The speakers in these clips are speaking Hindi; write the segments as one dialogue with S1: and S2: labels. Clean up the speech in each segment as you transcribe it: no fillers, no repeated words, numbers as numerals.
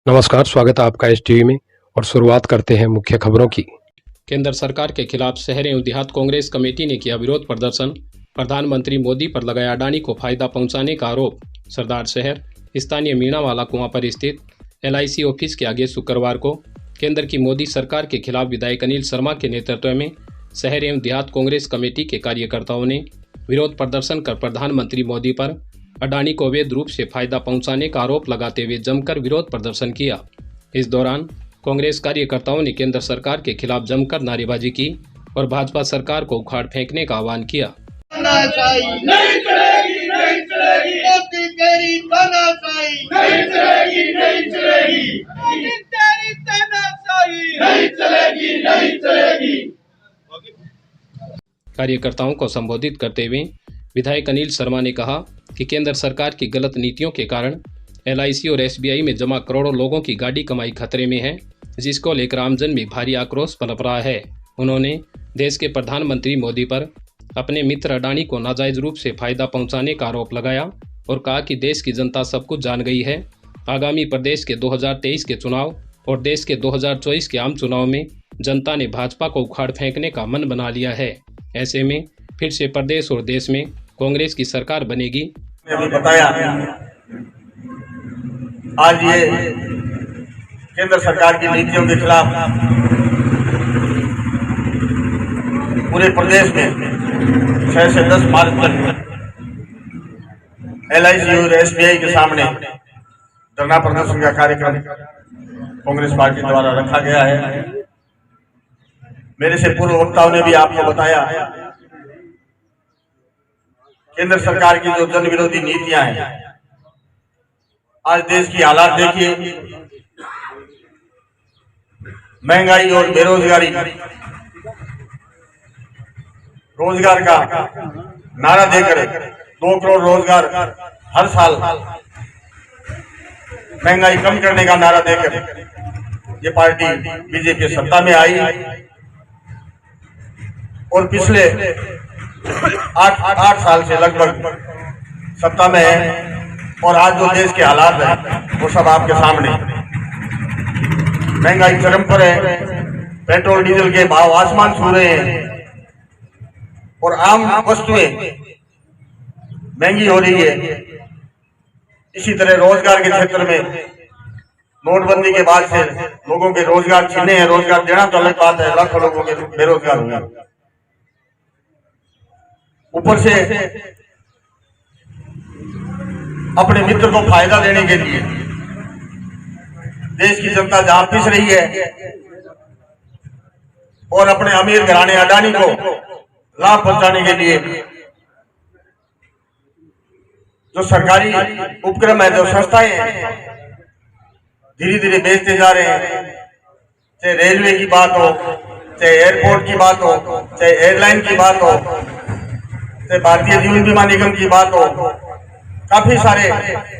S1: नमस्कार, स्वागत है आपका एस टीवी में और शुरुआत करते हैं मुख्य खबरों की। केंद्र सरकार के खिलाफ शहर एवं देहात कांग्रेस कमेटी ने किया विरोध प्रदर्शन। प्रधानमंत्री मोदी पर लगाया अडानी को फायदा पहुंचाने का आरोप। सरदार शहर स्थानीय मीणावाला कुआं पर स्थित LIC ऑफिस के आगे शुक्रवार को केंद्र की मोदी सरकार के खिलाफ विधायक अनिल शर्मा के नेतृत्व में शहर एवं देहात कांग्रेस कमेटी के कार्यकर्ताओं ने विरोध प्रदर्शन कर प्रधानमंत्री मोदी पर अडानी को अवैध रूप से फायदा पहुंचाने का आरोप लगाते हुए जमकर विरोध प्रदर्शन किया। इस दौरान कांग्रेस कार्यकर्ताओं ने केंद्र सरकार के खिलाफ जमकर नारेबाजी की और भाजपा सरकार को उखाड़ फेंकने का आह्वान किया।
S2: नहीं चलेगी, नहीं चलेगी, मोदी तेरी तानाशाही नहीं चलेगी, नहीं चलेगी, मोदी तेरी तानाशाही नहीं चलेगी, नहीं चलेगी।
S1: कार्यकर्ताओं को संबोधित करते हुए विधायक अनिल शर्मा ने कहा कि केंद्र सरकार की गलत नीतियों के कारण LIC और SBI में जमा करोड़ों लोगों की गाड़ी कमाई खतरे में है, जिसको लेकर आमजन में भारी आक्रोश पनप रहा है। उन्होंने देश के प्रधानमंत्री मोदी पर अपने मित्र अडानी को नाजायज रूप से फायदा पहुंचाने का आरोप लगाया और कहा कि देश की जनता सब कुछ जान गई है। आगामी प्रदेश के 2023 के चुनाव और देश के 2024 के आम चुनाव में जनता ने भाजपा को उखाड़ फेंकने का मन बना लिया है। ऐसे में फिर से प्रदेश और देश में कांग्रेस की सरकार बनेगी।
S3: अभी बताया आज ये केंद्र सरकार की नीतियों के खिलाफ पूरे प्रदेश में 6 से 10 मार्च तक LIC और SBI के सामने धरना प्रदर्शन का कार्यक्रम कांग्रेस पार्टी द्वारा रखा गया है। मेरे से पूर्व वक्ताओं ने भी आपको बताया केंद्र सरकार की जो जन विरोधी नीतियां हैं, आज देश की हालात देखिए, महंगाई और बेरोजगारी, रोजगार का नारा देकर 2 करोड़ रोजगार हर साल, महंगाई कम करने का नारा देकर ये पार्टी बीजेपी सत्ता में आई और पिछले 8 साल से लगभग सत्ता में है। और आज जो देश के हालात हैं वो सब आपके सामने। महंगाई चरम पर है, पेट्रोल डीजल के भाव आसमान छू रहे हैं और आम वस्तुएं महंगी हो रही है। इसी तरह रोजगार के क्षेत्र में नोटबंदी के बाद से लोगों के रोजगार छीने हैं। रोजगार देना तो अलग बात है, लाखों लोगों के बेरोजगार हुए। ऊपर से अपने मित्र को फायदा देने के लिए देश की जनता जहां पिस रही है और अपने अमीर घराने अडानी को लाभ पहुंचाने के लिए जो सरकारी उपक्रम है, जो संस्थाएं हैं, धीरे धीरे बेचते जा रहे हैं। चाहे रेलवे की बात हो, चाहे एयरपोर्ट की बात हो, चाहे एयरलाइन की बात हो, चाहे भारतीय जीवन बीमा निगम की बात हो, काफी सारे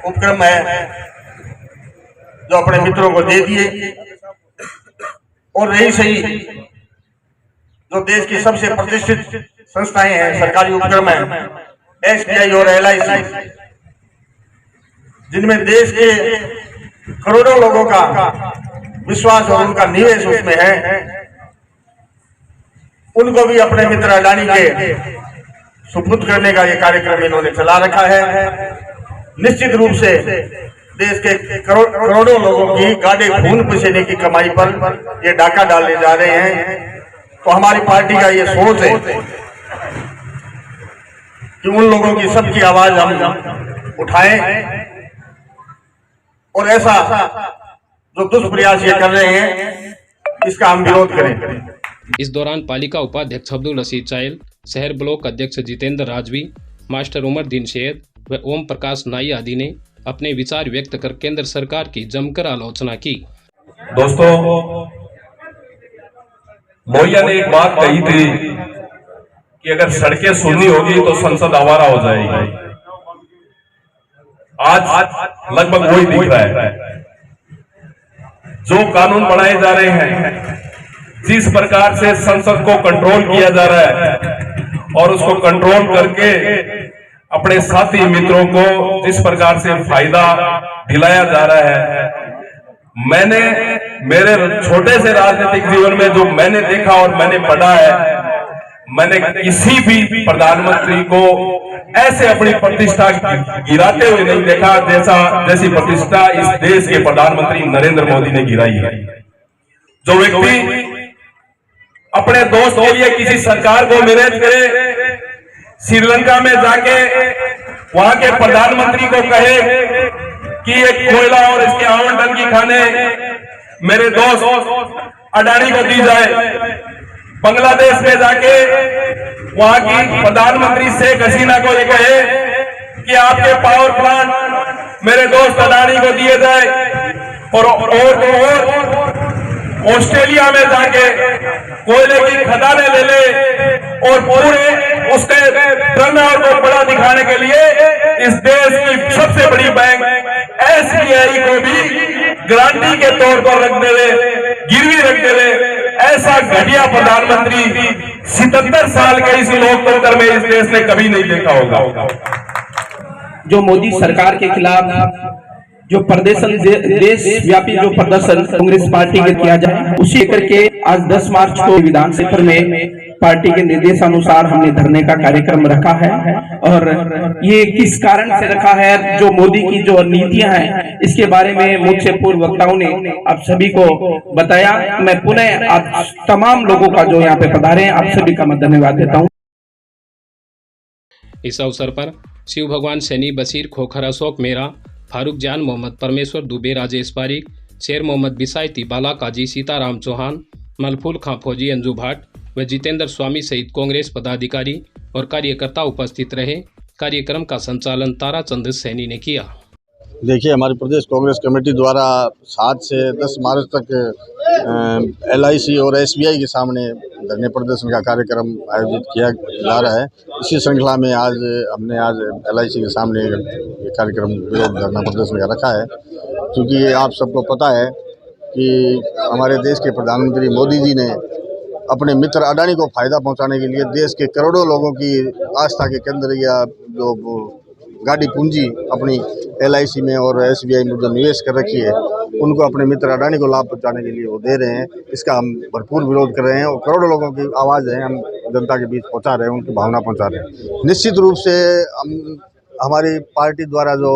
S3: उपक्रम है जो अपने मित्रों को दे दिए। और रही सही जो देश की सबसे प्रतिष्ठित संस्थाएं हैं, सरकारी उपक्रम है, SBI और LIC, जिनमें देश के करोड़ों लोगों का विश्वास और उनका निवेश उसमें है, उनको भी अपने मित्र अडानी के सुपुर्द करने का ये कार्यक्रम इन्होंने चला रखा है। निश्चित रूप से देश के करोड़ों लोगों की गाढ़े खून पसीने की कमाई पर ये डाका डालने जा रहे हैं। तो हमारी पार्टी का ये सोच है कि उन लोगों की सबकी आवाज हम उठाएं और ऐसा जो दुष्प्रयास ये कर रहे हैं इसका हम विरोध करें।
S1: इस दौरान पालिका उपाध्यक्ष अब्दुल रशीद चायल, शहर ब्लॉक अध्यक्ष जितेंद्र राजवी, मास्टर उमर दिन शेद व ओम प्रकाश नाई आदि ने अपने विचार व्यक्त कर केंद्र सरकार की जमकर आलोचना की।
S4: दोस्तों, लोहिया ने एक बात कही थी कि अगर सड़कें सुननी होगी तो संसद आवारा हो जाएगी। आज लगभग वही दिख रहा है। जो कानून बनाए जा रहे हैं, जिस प्रकार से संसद को कंट्रोल किया जा रहा है और उसको कंट्रोल करके अपने साथी मित्रों को जिस प्रकार से फायदा दिलाया जा रहा है, मैंने मेरे छोटे से राजनीतिक जीवन में जो मैंने देखा और मैंने पढ़ा है, मैंने किसी भी प्रधानमंत्री को ऐसे अपनी प्रतिष्ठा गिराते हुए नहीं देखा जैसी प्रतिष्ठा इस देश के प्रधानमंत्री नरेंद्र मोदी ने गिराई है। जो व्यक्ति अपने दोस्त के लिए किसी सरकार को मैनेज करे, श्रीलंका में जाके वहां के प्रधानमंत्री को कहे कि ये कोयला और इसके आवंटन की खाने मेरे दोस्त अडानी को दी जाए, बांग्लादेश में जाके वहां की प्रधानमंत्री शेख हसीना को ये कहे कि आपके पावर प्लांट मेरे दोस्त अडानी को दिए जाए, और ऑस्ट्रेलिया में जाके कोयले की खदानें ले ले और पूरे उसके टर्नओवर को बड़ा दिखाने के लिए इस देश की सबसे बड़ी बैंक SBI को भी गारंटी के तौर पर रख दे, गिरवी रख दे। ऐसा घटिया प्रधानमंत्री 77 साल के इस लोकतंत्र में इस देश ने कभी नहीं देखा होगा।
S5: जो मोदी सरकार के खिलाफ जो प्रदर्शन, देशव्यापी जो प्रदर्शन कांग्रेस पार्टी के किया जाए, उसी करके आज 10 मार्च को विधानसभा में पार्टी के निर्देशानुसार हमने धरने का कार्यक्रम रखा है। और ये किस कारण से रखा है, जो मोदी की जो नीतियां हैं, इसके बारे में मुझसे पूर्व वक्ताओं ने आप सभी को बताया। मैं पुनः आप तमाम लोगों का जो यहाँ पे पधारे हैं, आप सभी का मैं धन्यवाद देता हूँ।
S1: इस अवसर पर शिव भगवान सैनी, बशीर खोखर, अशोक मेहरा, फारूक जान, मोहम्मद परमेश्वर दुबे, राजेश पारिक, शेर मोहम्मद बिसायती, बाला काजी, सीताराम चौहान, मलफूल खां फौजी, अंजू भाट व जितेंद्र स्वामी सहित कांग्रेस पदाधिकारी और कार्यकर्ता उपस्थित रहे। कार्यक्रम का संचालन ताराचंद सैनी ने किया।
S6: देखिए, हमारी प्रदेश कांग्रेस कमेटी द्वारा 7 से 10 मार्च तक LIC और SBI के सामने धरने प्रदर्शन का कार्यक्रम आयोजित किया जा रहा है। इसी श्रृंखला में आज हमने LIC के सामने ये कार्यक्रम धरना प्रदर्शन का रखा है, क्योंकि आप सबको पता है कि हमारे देश के प्रधानमंत्री मोदी जी ने अपने मित्र अडानी को फ़ायदा पहुंचाने के लिए देश के करोड़ों लोगों की आस्था के केंद्र या जो गाड़ी पूंजी अपनी LIC में और SBI में जो निवेश कर रखी है, उनको अपने मित्र अडानी को लाभ पहुंचाने के लिए वो दे रहे हैं। इसका हम भरपूर विरोध कर रहे हैं और करोड़ों लोगों की आवाज़ है, हम जनता के बीच पहुंचा रहे हैं, उनकी भावना पहुंचा रहे हैं। निश्चित रूप से हमारी पार्टी द्वारा जो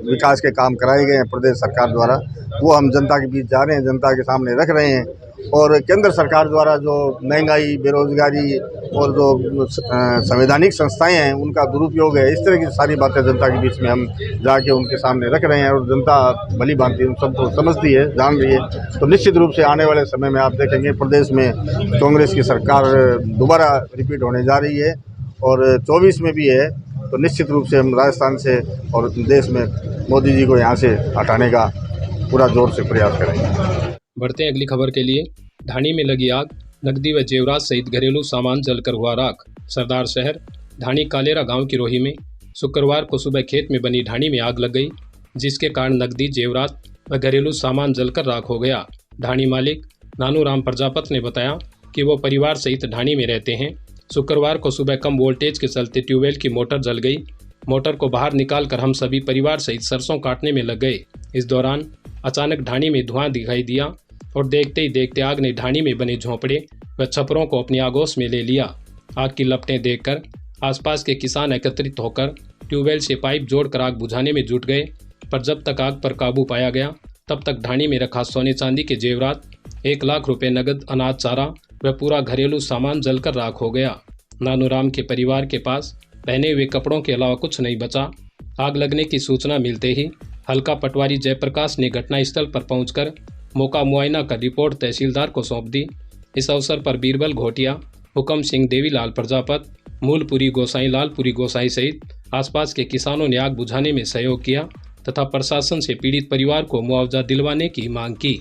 S6: विकास के काम कराए गए हैं प्रदेश सरकार द्वारा, वो हम जनता के बीच जा रहे हैं, जनता के सामने रख रहे हैं। और केंद्र सरकार द्वारा जो महंगाई, बेरोजगारी और जो संवैधानिक संस्थाएं हैं, उनका दुरुपयोग है, इस तरह की सारी बातें जनता के बीच में हम जाके उनके सामने रख रहे हैं। और जनता भली भांति उन सबको समझती है, जान रही है। तो निश्चित रूप से आने वाले समय में आप देखेंगे प्रदेश में कांग्रेस की सरकार दोबारा रिपीट होने जा रही है और 24 में भी है। तो निश्चित रूप से हम राजस्थान से और देश में मोदी जी को यहाँ से हटाने का पूरा जोर से प्रयास करेंगे।
S1: बढ़ते हैं अगली खबर के लिए। ढाणी में लगी आग, नकदी व जेवरात सहित घरेलू सामान जलकर हुआ राख। सरदार शहर ढाणी कालेरा गांव की रोही में शुक्रवार को सुबह खेत में बनी ढाणी में आग लग गई, जिसके कारण नकदी, जेवरात व घरेलू सामान जलकर राख हो गया। ढाणी मालिक नानू राम प्रजापत ने बताया कि वो परिवार सहित ढाणी में रहते हैं। शुक्रवार को सुबह कम वोल्टेज के चलते ट्यूबवेल की मोटर जल गई। मोटर को बाहर निकालकर हम सभी परिवार सहित सरसों काटने में लग गए। इस दौरान अचानक ढाणी में धुआं दिखाई दिया और देखते ही देखते आग ने ढाणी में बने झोंपड़े व छपरों को अपनी आगोश में ले लिया। आग की लपटें देखकर आसपास के किसान एकत्रित होकर ट्यूबवेल से पाइप जोड़कर आग बुझाने में जुट गए, पर जब तक आग पर काबू पाया गया तब तक ढाणी में रखा सोने चांदी के जेवरात, 1 लाख रुपए नगद, अनाज, चारा व पूरा घरेलू सामान जलकर राख हो गया। नानूराम के परिवार के पास पहने हुए कपड़ों के अलावा कुछ नहीं बचा। आग लगने की सूचना मिलते ही हल्का पटवारी जयप्रकाश ने घटनास्थल पर पहुंचकर मौका मुआयना कर रिपोर्ट तहसीलदार को सौंप दी। इस अवसर पर बीरबल घोटिया, हुकम सिंह, देवीलाल प्रजापत, मूलपुरी गोसाई, लालपुरी गोसाई सहित आसपास के किसानों ने आग बुझाने में सहयोग किया तथा प्रशासन से पीड़ित परिवार को मुआवजा दिलवाने की मांग की।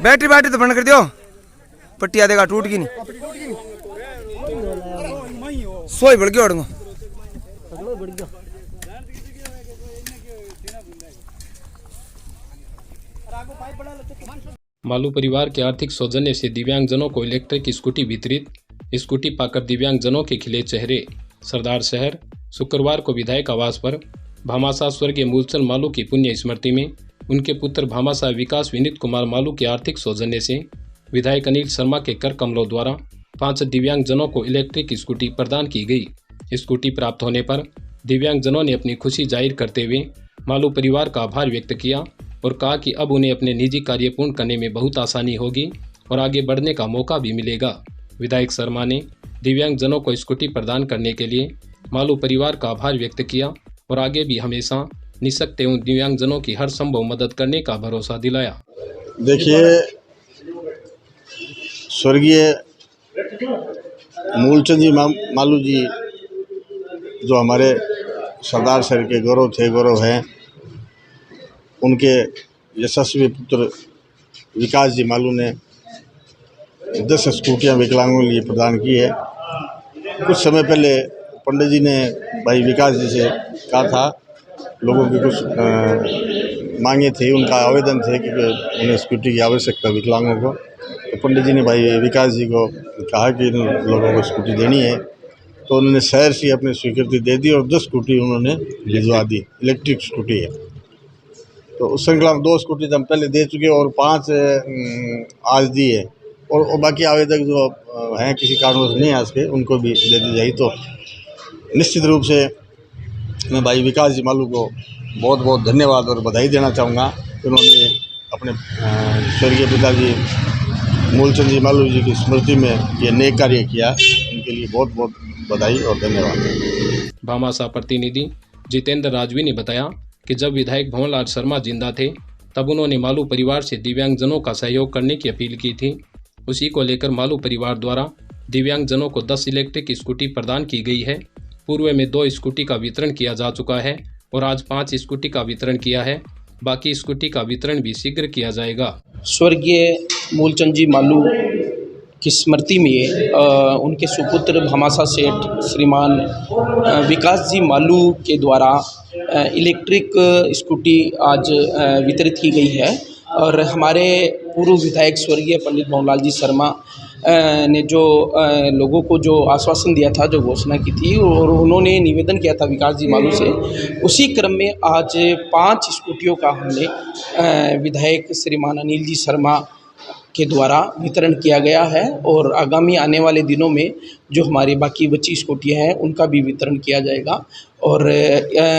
S7: बैटरी तो बंद कर दियो, पट्टिया देगा टूट गई नहीं, सोई बढ़ गया।
S1: मालू परिवार के आर्थिक सौजन्य से दिव्यांगजनों को इलेक्ट्रिक स्कूटी वितरित। स्कूटी पाकर दिव्यांगजनों के खिले चेहरे। सरदार शहर शुक्रवार को विधायक आवास पर भामाशाह स्वर्गीय मूलचंद मालू की पुण्य स्मृति में उनके पुत्र भामाशाह विकास विनीत कुमार मालू के आर्थिक सौजन्य से विधायक अनिल शर्मा के कर कमलों द्वारा 5 दिव्यांगजनों को इलेक्ट्रिक स्कूटी प्रदान की गई। स्कूटी प्राप्त होने पर दिव्यांगजनों ने अपनी खुशी जाहिर करते हुए मालू परिवार का आभार व्यक्त किया और कहा कि अब उन्हें अपने निजी कार्य पूर्ण करने में बहुत आसानी होगी और आगे बढ़ने का मौका भी मिलेगा। विधायक शर्मा ने दिव्यांगजनों को स्कूटी प्रदान करने के लिए मालू परिवार का आभार व्यक्त किया और आगे भी हमेशा निःशक्त एवं दिव्यांगजनों की हर संभव मदद करने का भरोसा दिलाया।
S6: देखिए, स्वर्गीय मूलचंद जी मालू जी जो हमारे सरदार शहर के गौरव हैं, उनके यशस्वी पुत्र विकास जी मालू ने 10 स्कूटियाँ विकलांगों के लिए प्रदान की है। कुछ समय पहले पंडित जी ने भाई विकास जी से कहा था, लोगों की कुछ मांगे थी, उनका आवेदन थे कि उन्हें स्कूटी की आवश्यकता विकलांगों को, तो पंडित जी ने भाई विकास जी को कहा कि इन लोगों को स्कूटी देनी है, तो उन्होंने शहर से अपनी स्वीकृति दे दी और 10 स्कूटी उन्होंने भिजवा दी। इलेक्ट्रिक स्कूटी है, तो उस श्रृंखला में 2 स्कूटी तो हम पहले दे चुके और 5 आज दी है और बाकी आवेदक जो हैं किसी कारणवश नहीं आ सके उनको भी दे दी जाएगी। तो निश्चित रूप से मैं भाई विकास जी मालू को बहुत बहुत धन्यवाद और बधाई देना चाहूँगा। उन्होंने अपने स्वर्गीय पिताजी मूलचंद जी मालू जी की स्मृति में ये नेक कार्य किया, उनके लिए बहुत बहुत बधाई और धन्यवाद।
S1: भामाशाह प्रतिनिधि जितेंद्र राजवी ने बताया कि जब विधायक भंवरलाल शर्मा जिंदा थे तब उन्होंने मालू परिवार से दिव्यांगजनों का सहयोग करने की अपील की थी। उसी को लेकर मालू परिवार द्वारा दिव्यांगजनों को 10 इलेक्ट्रिक स्कूटी प्रदान की गई है। पूर्व में 2 स्कूटी का वितरण किया जा चुका है और आज 5 स्कूटी का वितरण किया है। बाकी स्कूटी का वितरण भी शीघ्र किया जाएगा।
S5: स्वर्गीय मूलचंद जी मालू की स्मृति में उनके सुपुत्र भामाशाह सेठ श्रीमान विकास जी मालू के द्वारा इलेक्ट्रिक स्कूटी आज वितरित की गई है और हमारे पूर्व विधायक स्वर्गीय पंडित भंवरलाल जी शर्मा ने जो लोगों को जो आश्वासन दिया था, जो घोषणा की थी और उन्होंने निवेदन किया था विकास जी मालू से, उसी क्रम में आज 5 स्कूटियों का हमने विधायक श्रीमान अनिल जी शर्मा के द्वारा वितरण किया गया है और आगामी आने वाले दिनों में जो हमारी बाकी बची स्कूटियाँ हैं उनका भी वितरण किया जाएगा। और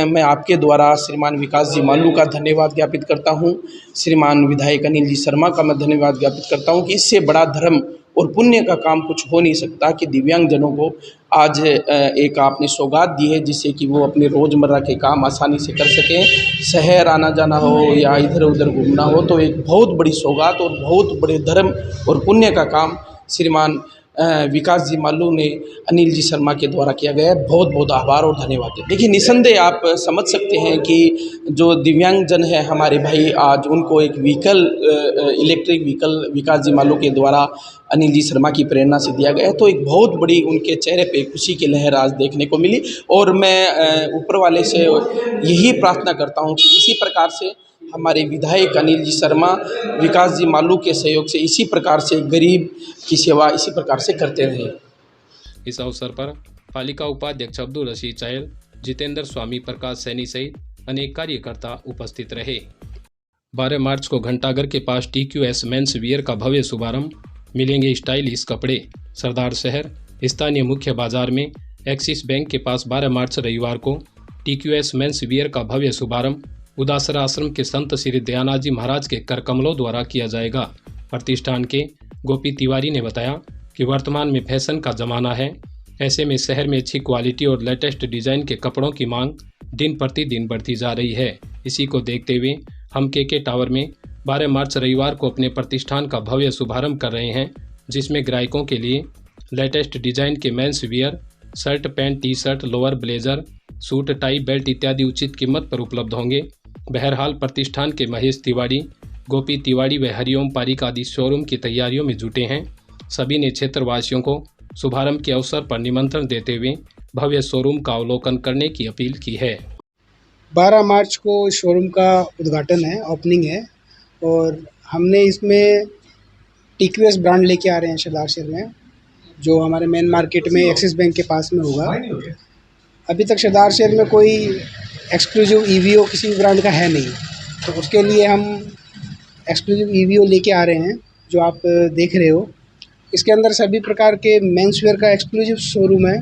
S5: मैं आपके द्वारा श्रीमान विकास जी मालू का धन्यवाद ज्ञापित करता हूं, श्रीमान विधायक अनिल जी शर्मा का मैं धन्यवाद ज्ञापित करता हूं कि इससे बड़ा धर्म और पुण्य का काम कुछ हो नहीं सकता कि दिव्यांगजनों को आज एक आपने सौगात दी है जिससे कि वो अपने रोज़मर्रा के काम आसानी से कर सकें। शहर आना जाना हो या इधर उधर घूमना हो तो एक बहुत बड़ी सौगात और बहुत बड़े धर्म और पुण्य का काम श्रीमान विकास जी मालू ने अनिल जी शर्मा के द्वारा किया गया है। बहुत बहुत आभार और धन्यवाद। देखिए, निसंदेह आप समझ सकते हैं कि जो दिव्यांगजन है हमारे भाई, आज उनको एक व्हीकल इलेक्ट्रिक व्हीकल विकास जी मालू के द्वारा अनिल जी शर्मा की प्रेरणा से दिया गया है, तो एक बहुत बड़ी उनके चेहरे पे खुशी की लहर आज देखने को मिली। और मैं ऊपर वाले से यही प्रार्थना करता हूँ कि इसी प्रकार से हमारे विधायक अनिल जी शर्मा विकास जी मालू के सहयोग से इसी प्रकार से गरीब की सेवा इसी प्रकार से करते रहे।
S1: इस अवसर पर पालिका उपाध्यक्ष अब्दुल रशीद चायल, जितेंद्र स्वामी, प्रकाश सैनी सहित अनेक कार्यकर्ता उपस्थित रहे। 12 मार्च को घंटाघर के पास TQS मेंस वियर का भव्य शुभारंभ। मिलेंगे स्टाइलिश कपड़े। सरदार शहर स्थानीय मुख्य बाजार में एक्सिस बैंक के पास 12 मार्च रविवार को TQS मेंस वियर का भव्य शुभारंभ उदासरा आश्रम के संत श्री दयानाथ जी महाराज के कर कमलों द्वारा किया जाएगा। प्रतिष्ठान के गोपी तिवारी ने बताया कि वर्तमान में फैशन का जमाना है, ऐसे में शहर में अच्छी क्वालिटी और लेटेस्ट डिजाइन के कपड़ों की मांग दिन प्रतिदिन बढ़ती जा रही है। इसी को देखते हुए हम KK टावर में 12 मार्च रविवार को अपने प्रतिष्ठान का भव्य शुभारंभ कर रहे हैं, जिसमें ग्राहकों के लिए लेटेस्ट डिजाइन के men's wear, shirt, pant, T-shirt, lower, blazer, suit, tie, belt इत्यादि उचित कीमत पर उपलब्ध होंगे। बहरहाल प्रतिष्ठान के महेश तिवारी, गोपी तिवारी व हरिओम पारिक आदि शोरूम की तैयारियों में जुटे हैं। सभी ने क्षेत्रवासियों को शुभारंभ के अवसर पर निमंत्रण देते हुए भव्य शोरूम का अवलोकन करने की अपील की है।
S8: 12 मार्च को शोरूम का उद्घाटन है, ओपनिंग है और हमने इसमें TQS ब्रांड लेके आ रहे हैं सरदार शहर में, जो हमारे मेन मार्केट में एक्सिस बैंक के पास में होगा। अभी तक सरदार शहर में कोई एक्सक्लूसिव ईवीओ किसी भी ब्रांड का है नहीं, तो उसके लिए हम एक्सक्लूसिव ईवीओ लेके आ रहे हैं जो आप देख रहे हो। इसके अंदर सभी प्रकार के मेंसवेयर का एक्सक्लूसिव शोरूम है।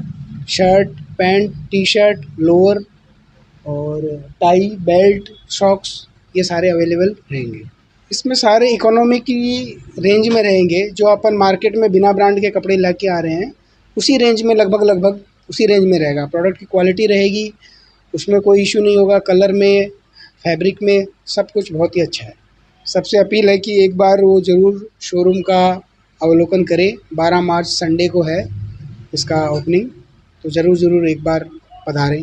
S8: Shirt, pant, T shirt, lower और टाई, बेल्ट, सॉक्स, ये सारे अवेलेबल रहेंगे। इसमें सारे इकोनॉमी की रेंज में रहेंगे। जो अपन मार्केट में बिना ब्रांड के कपड़े लेके आ रहे हैं उसी रेंज में लगभग उसी रेंज में रहेगा। प्रोडक्ट की क्वालिटी रहेगी, उसमें कोई इशू नहीं होगा। कलर में, फैब्रिक में, सब कुछ बहुत ही अच्छा है। सबसे अपील है कि एक बार वो ज़रूर शोरूम का अवलोकन करें। 12 मार्च संडे को है इसका ओपनिंग, तो ज़रूर एक बार पधारें।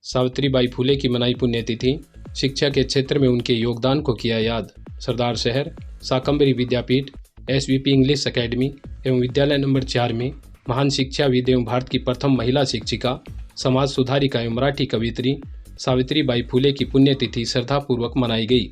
S1: सावित्रीबाई फुले की मनाई पुण्यतिथि। शिक्षा के क्षेत्र में उनके योगदान को किया याद। सरदार शहर, शाकंभरी विद्यापीठ, एसवीपी इंग्लिश एकेडमी एवं विद्यालय नंबर 4 में महान शिक्षाविद एवं भारत की प्रथम महिला शिक्षिका, समाज सुधारिका एवं मराठी कवियत्री सावित्रीबाई फुले की पुण्यतिथि श्रद्धापूर्वक मनाई गई।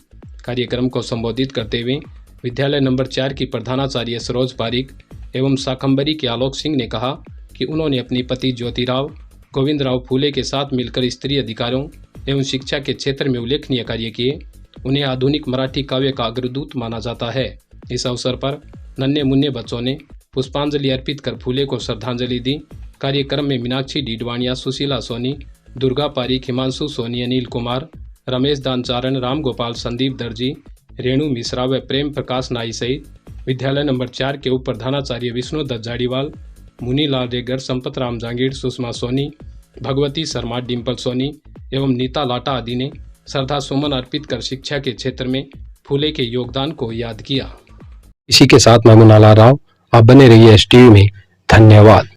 S1: कार्यक्रम को संबोधित करते हुए विद्यालय नंबर 4 की प्रधानाचार्य सरोज पारिक एवं शाकंभरी के आलोक सिंह ने कहा कि उन्होंने अपने पति ज्योतिराव गोविंदराव फुले के साथ मिलकर स्त्री अधिकारों एवं शिक्षा के क्षेत्र में उल्लेखनीय कार्य किए। उन्हें आधुनिक मराठी काव्य का अग्रदूत माना जाता है। इस अवसर पर नन्हे मुन्ने बच्चों ने पुष्पांजलि अर्पित कर फुले को श्रद्धांजलि दी। कार्यक्रम में मीनाक्षी डीडवाणिया, सुशीला सोनी, दुर्गा पारिक, हिमांशु सोनी, अनिल कुमार, रमेश दानचारण, राम गोपाल, संदीप दर्जी, रेणु मिश्रा व प्रेम प्रकाश नाई सहित विद्यालय नंबर 4 के उप प्रधानाचार्य विष्णु दत्त जाड़ीवाल, मुनीलाल रेगर, संपत राम जांगीर, सुषमा सोनी, भगवती शर्मा, डिम्पल सोनी एवं नीता लाटा आदि ने श्रद्धा सुमन अर्पित कर शिक्षा के क्षेत्र में फुले के योगदान को याद किया। इसी के साथ मैं मुनाला राव, आप बने रहिए STV में। धन्यवाद।